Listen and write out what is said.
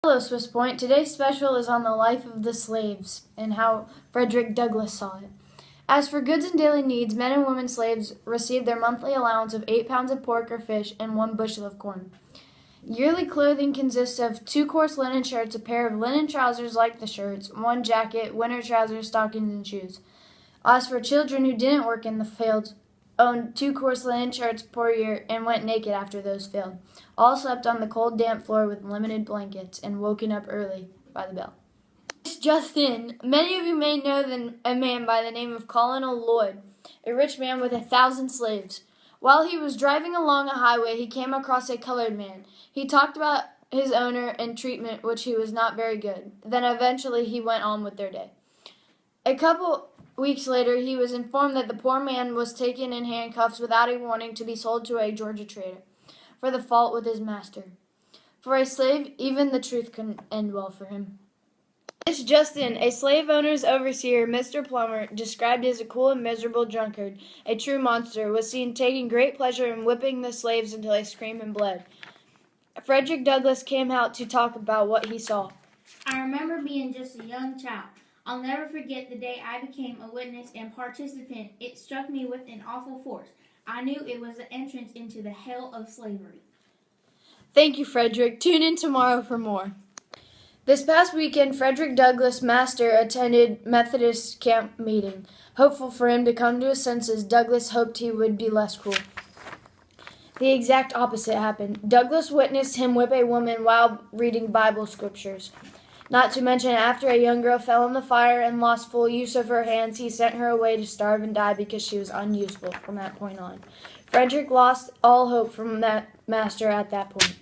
Hello, Swiss Point. Today's special is on the life of the slaves and how Frederick Douglass saw it. As for goods and daily needs, men and women slaves received their monthly allowance of 8 pounds of pork or fish and 1 bushel of corn. Yearly clothing consists of 2 coarse linen shirts, a pair of linen trousers like the shirts, 1 jacket, winter trousers, stockings, and shoes. As for children who didn't work in the fields, owned 2 coarse linen shirts per year and went naked after those failed. All slept on the cold, damp floor with limited blankets and woken up early by the bell. Just in, many of you may know a man by the name of Colonel Lloyd, a rich man with 1,000 slaves. While he was driving along a highway, he came across a colored man. He talked about his owner and treatment, which he was not very good. Then eventually he went on with their day. A couple weeks later, he was informed that the poor man was taken in handcuffs without a warning to be sold to a Georgia trader for the fault with his master. For a slave, even the truth couldn't end well for him. This just in, a slave owner's overseer, Mr. Plummer, described as a cool and miserable drunkard, a true monster, was seen taking great pleasure in whipping the slaves until they screamed and bled. Frederick Douglass came out to talk about what he saw. I remember being just a young child. I'll never forget the day I became a witness and participant. It struck me with an awful force. I knew it was the entrance into the hell of slavery. Thank you, Frederick. Tune in tomorrow for more. This past weekend, Frederick Douglass' master attended Methodist camp meeting. Hopeful for him to come to his senses, Douglass hoped he would be less cruel. The exact opposite happened. Douglass witnessed him whip a woman while reading Bible scriptures. Not to mention, after a young girl fell in the fire and lost full use of her hands, he sent her away to starve and die because she was unuseful from that point on. Frederick lost all hope from that master at that point.